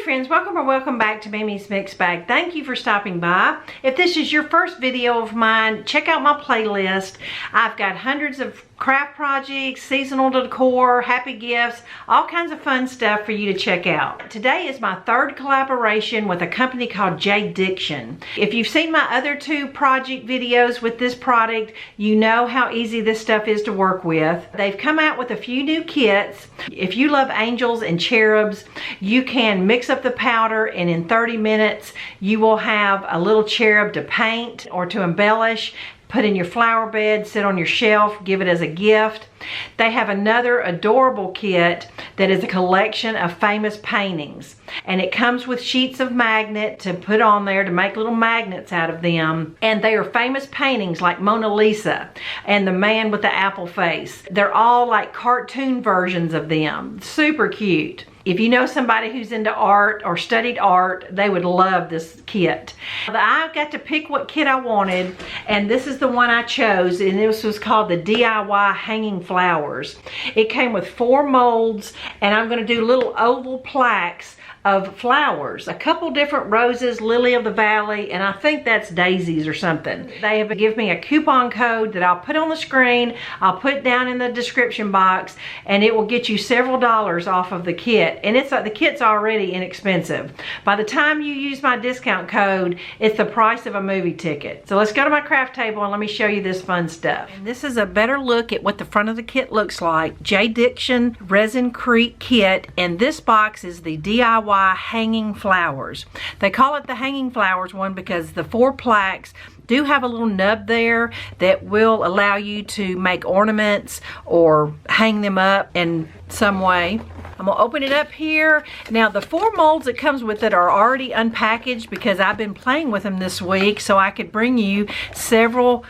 friends, welcome back to Mimi's Mixed Bag. Thank you for stopping by. If this is your first video of mine, check out my playlist. I've got hundreds of craft projects, seasonal decor, happy gifts, all kinds of fun stuff for you to check out. Today is my third collaboration with a company called JDiction. If you've seen my other two project videos with this product, you know how easy this stuff is to work with. They've come out with a few new kits. If you love angels and cherubs, you can mix up the powder and in 30 minutes you will have a little cherub to paint or to embellish. Put in your flower bed, sit on your shelf, give it as a gift. They have another adorable kit that is a collection of famous paintings. And it comes with sheets of magnet to put on there to make little magnets out of them. And they are famous paintings like Mona Lisa and the man with the apple face. They're all like cartoon versions of them. Super cute. If you know somebody who's into art or studied art, they would love this kit. I got to pick what kit I wanted, and this is the one I chose, and this was called the DIY Hanging Flowers. It came with 4 molds, and I'm going to do little oval plaques of flowers. A couple different roses, lily of the valley, and I think that's daisies or something. They have given me a coupon code that I'll put on the screen, I'll put down in the description box, and it will get you several dollars off of the kit. And it's like the kit's already inexpensive. By the time you use my discount code, it's the price of a movie ticket. So let's go to my craft table and let me show you this fun stuff. And this is a better look at what the front of the kit looks like. JDiction ResinCrete kit, and this box is the DIY Hanging Flowers. They call it the Hanging Flowers one because the 4 plaques do have a little nub there that will allow you to make ornaments or hang them up in some way. I'm gonna open it up here. Now the 4 molds that comes with it are already unpackaged because I've been playing with them this week, so I could bring you several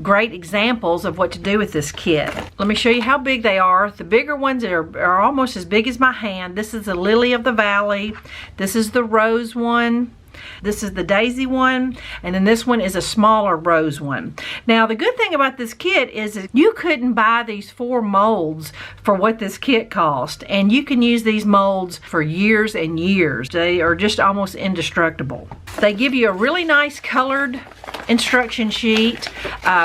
great examples of what to do with this kit. Let me show you how big they are. The bigger ones are almost as big as my hand. This is the lily of the valley. This is the rose one. This is the daisy one, and then this one is a smaller rose one. Now the good thing about this kit is that you couldn't buy these 4 molds for what this kit cost, and you can use these molds for years and years. They are just almost indestructible. They give you a really nice colored instruction sheet.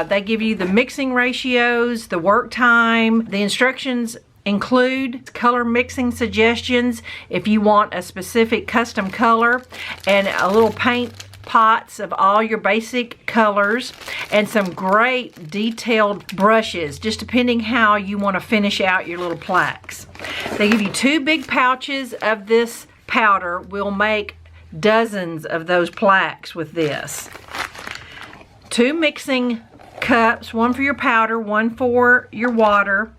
They give you the mixing ratios, the work time. The instructions include color mixing suggestions if you want a specific custom color, and a little paint pots of all your basic colors, and some great detailed brushes, just depending how you want to finish out your little plaques. They give you 2 big pouches of this powder. We'll make dozens of those plaques with this. 2 mixing cups, one for your powder, one for your water.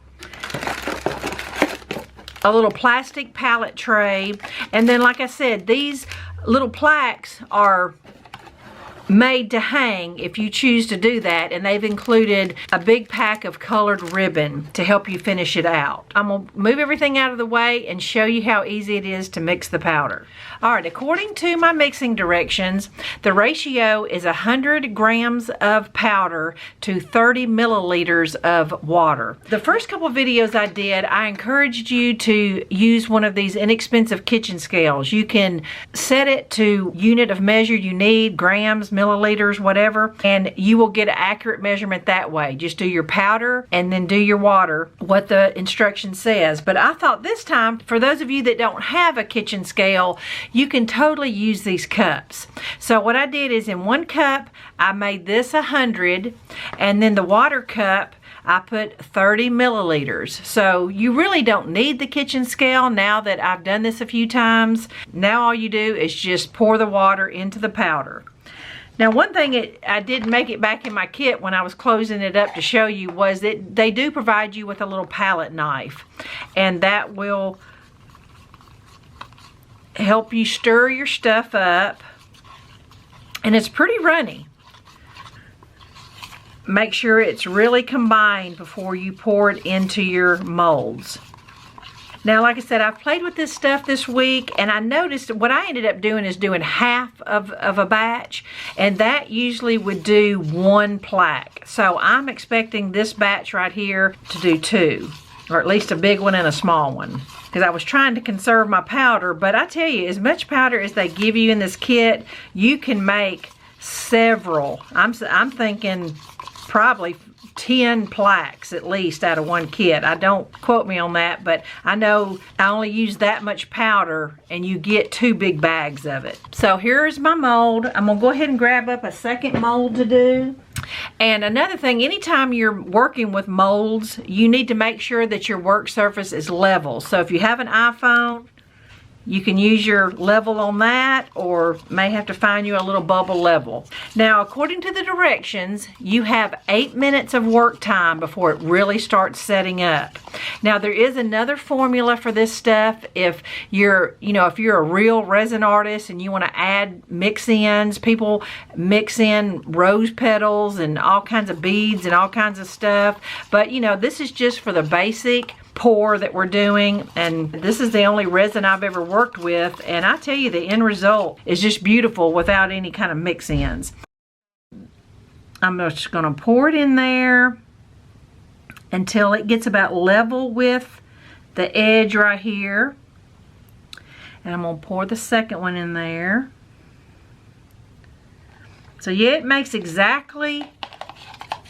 A little plastic palette tray, and then like I said, these little plaques are made to hang if you choose to do that, and they've included a big pack of colored ribbon to help you finish it out. I'm gonna move everything out of the way and show you how easy it is to mix the powder. Alright, according to my mixing directions, the ratio is 100 grams of powder to 30 milliliters of water. The first couple videos I did, I encouraged you to use one of these inexpensive kitchen scales. You can set it to unit of measure you need, grams, milliliters, whatever, and you will get an accurate measurement that way. Just do your powder and then do your water, what the instruction says. But I thought this time, for those of you that don't have a kitchen scale, you can totally use these cups. So what I did is in 1 cup, I made this 100, and then the water cup, I put 30 milliliters. So you really don't need the kitchen scale now that I've done this a few times. Now all you do is just pour the water into the powder. Now one thing I did make it back in my kit when I was closing it up to show you was that they do provide you with a little palette knife, and that will help you stir your stuff up, and it's pretty runny. Make sure it's really combined before you pour it into your molds. Now, like I said, I've played with this stuff this week, and I noticed what I ended up doing is doing half of a batch, and that usually would do 1 plaque. So I'm expecting this batch right here to do 2. or at least a big one and a small one, because I was trying to conserve my powder. But I tell you, as much powder as they give you in this kit, you can make several. I'm thinking probably 10 plaques at least out of one kit. I don't quote me on that, but I know I only use that much powder and you get 2 big bags of it. So here's my mold. I'm gonna go ahead and grab up a second mold to do. And another thing, anytime you're working with molds, you need to make sure that your work surface is level. So if you have an iPhone, you can use your level on that, or may have to find you a little bubble level. Now, according to the directions, you have 8 minutes of work time before it really starts setting up. Now, there is another formula for this stuff. If you're, if you're a real resin artist and you want to add mix-ins, people mix in rose petals and all kinds of beads and all kinds of stuff. But, this is just for the basic pour that we're doing, and this is the only resin I've ever worked with, and I tell you, the end result is just beautiful without any kind of mix-ins. I'm just going to pour it in there until it gets about level with the edge right here, and I'm going to pour the second one in there. So yeah, it makes exactly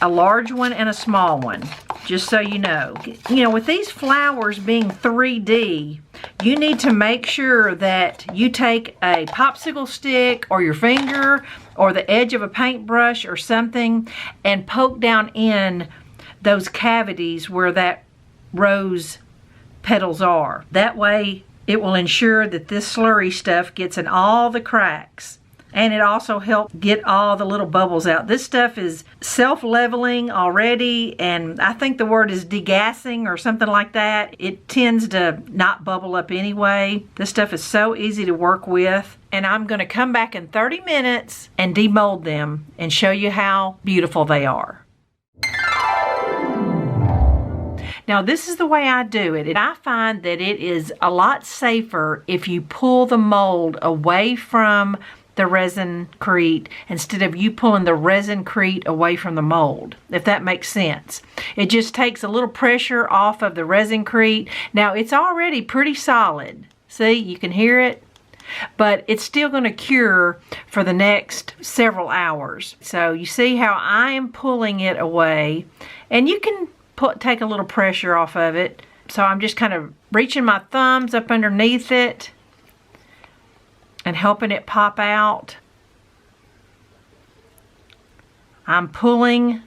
a large one and a small one, just so you know. With these flowers being 3D, you need to make sure that you take a popsicle stick or your finger or the edge of a paintbrush or something and poke down in those cavities where that rose petals are. That way it will ensure that this slurry stuff gets in all the cracks. And it also helps get all the little bubbles out. This stuff is self-leveling already, and I think the word is degassing or something like that. It tends to not bubble up anyway. This stuff is so easy to work with. And I'm going to come back in 30 minutes and demold them and show you how beautiful they are. Now, this is the way I do it. I find that it is a lot safer if you pull the mold away from the resin-crete instead of you pulling the resin-crete away from the mold, if that makes sense. It just takes a little pressure off of the resin-crete. Now, it's already pretty solid. See, you can hear it, but it's still going to cure for the next several hours. So you see how I am pulling it away, and you can take a little pressure off of it. So I'm just kind of reaching my thumbs up underneath it and helping it pop out. I'm pulling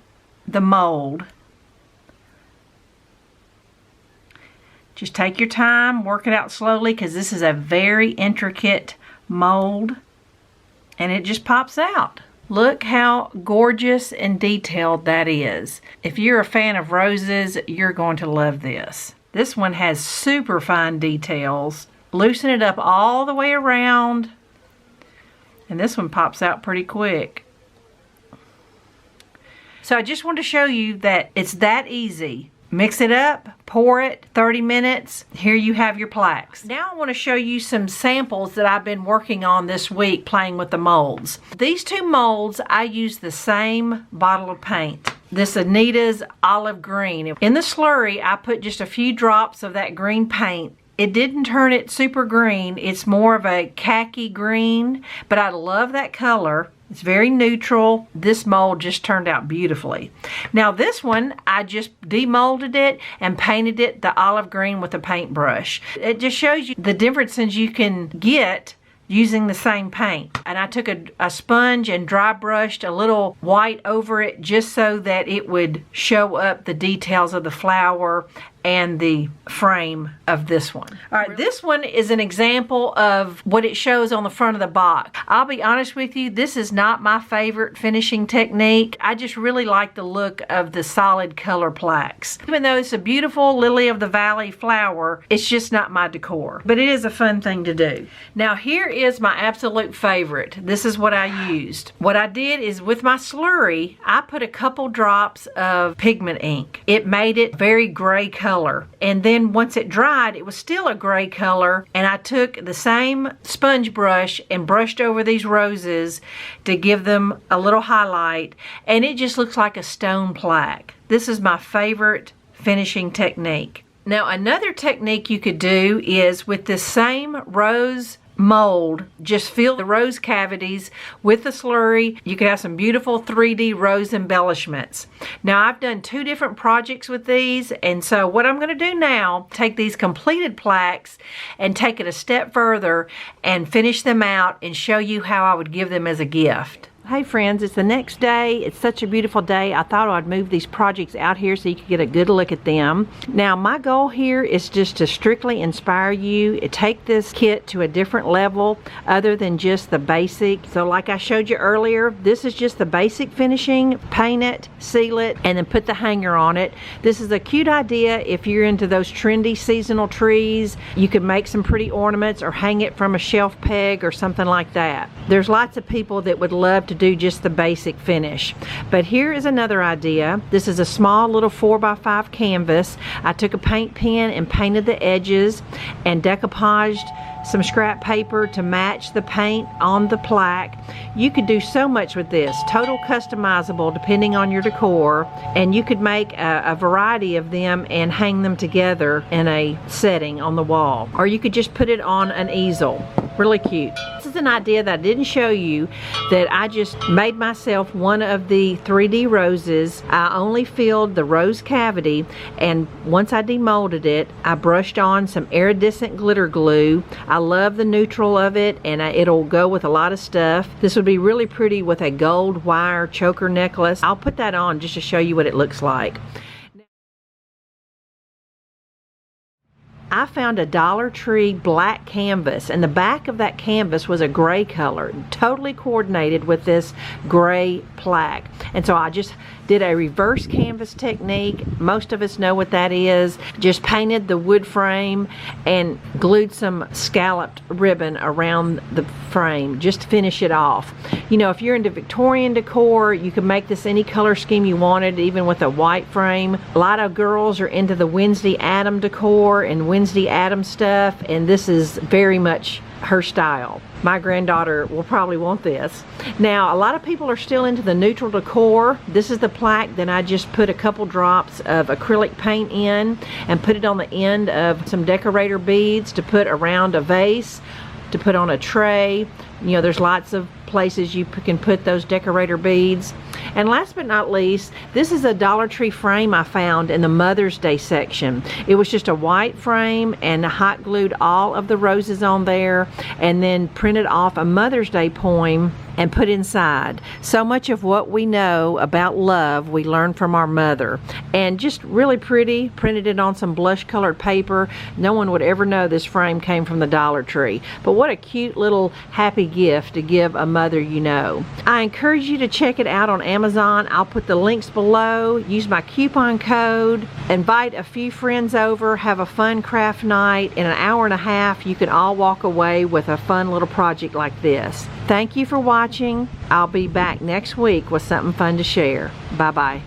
the mold. Just take your time, work it out slowly, because this is a very intricate mold, and it just pops out. Look how gorgeous and detailed that is. If you're a fan of roses, you're going to love this. This one has super fine details. Loosen it up all the way around, and this one pops out pretty quick. So I just want to show you that it's that easy. Mix it up, pour it, 30 minutes, here you have your plaques. Now I want to show you some samples that I've been working on this week playing with the molds. These 2 molds, I use the same bottle of paint. This Anita's olive green. In the slurry, I put just a few drops of that green paint. It didn't turn it super green. It's more of a khaki green, but I love that color. It's very neutral. This mold just turned out beautifully. Now this one, I just demolded it and painted it the olive green with a paintbrush. It just shows you the differences you can get using the same paint. And I took a sponge and dry brushed a little white over it just so that it would show up the details of the flower and the frame of this one. All right, this one is an example of what it shows on the front of the box. I'll be honest with you, this is not my favorite finishing technique. I just really like the look of the solid color plaques. Even though it's a beautiful lily of the valley flower, it's just not my decor. But it is a fun thing to do. Now here is my absolute favorite. This is what I used. What I did is with my slurry, I put a couple drops of pigment ink. It made it very gray color. And then once it dried, it was still a gray color, and I took the same sponge brush and brushed over these roses to give them a little highlight, and it just looks like a stone plaque. This is my favorite finishing technique. Now another technique you could do is with this same rose mold, just fill the rose cavities with the slurry. You can have some beautiful 3D rose embellishments. Now I've done 2 different projects with these, and so what I'm going to do now, take these completed plaques and take it a step further and finish them out and show you how I would give them as a gift. Hey friends, it's the next day. It's such a beautiful day. I thought I'd move these projects out here so you could get a good look at them. Now my goal here is just to strictly inspire you. Take this kit to a different level other than just the basic. So like I showed you earlier, this is just the basic finishing. Paint it, seal it, and then put the hanger on it. This is a cute idea if you're into those trendy seasonal trees. You could make some pretty ornaments or hang it from a shelf peg or something like that. There's lots of people that would love to do just the basic finish. But here is another idea. This is a small little 4x5 canvas. I took a paint pen and painted the edges and decoupaged some scrap paper to match the paint on the plaque. You could do so much with this. Total customizable depending on your decor, and you could make a variety of them and hang them together in a setting on the wall, or you could just put it on an easel. Really cute. This is an idea that I didn't show you, that I just made myself one of the 3D roses. I only filled the rose cavity, and once I demolded it, I brushed on some iridescent glitter glue. I love the neutral of it, and it'll go with a lot of stuff. This would be really pretty with a gold wire choker necklace. I'll put that on just to show you what it looks like. I found a Dollar Tree black canvas, and the back of that canvas was a gray color, totally coordinated with this gray plaque. And so I just did a reverse canvas technique. Most of us know what that is. Just painted the wood frame and glued some scalloped ribbon around the frame just to finish it off. You know, if you're into Victorian decor, you can make this any color scheme you wanted, even with a white frame. A lot of girls are into the Wednesday Adam decor and Wednesday Adam stuff, and this is very much her style. My granddaughter will probably want this. Now, a lot of people are still into the neutral decor. This is the plaque that I just put a couple drops of acrylic paint in and put it on the end of some decorator beads to put around a vase, to put on a tray. You know, there's lots of places you can put those decorator beads. And last but not least, this is a Dollar Tree frame I found in the Mother's Day section. It was just a white frame, and I hot glued all of the roses on there and then printed off a Mother's Day poem and put inside. So much of what we know about love we learned from our mother. And just really pretty. Printed it on some blush colored paper. No one would ever know this frame came from the Dollar Tree. But what a cute little happy gift to give a mother you know. I encourage you to check it out on Amazon. I'll put the links below. Use my coupon code. Invite a few friends over. Have a fun craft night. In an hour and a half, you can all walk away with a fun little project like this. Thank you for watching. I'll be back next week with something fun to share. Bye-bye.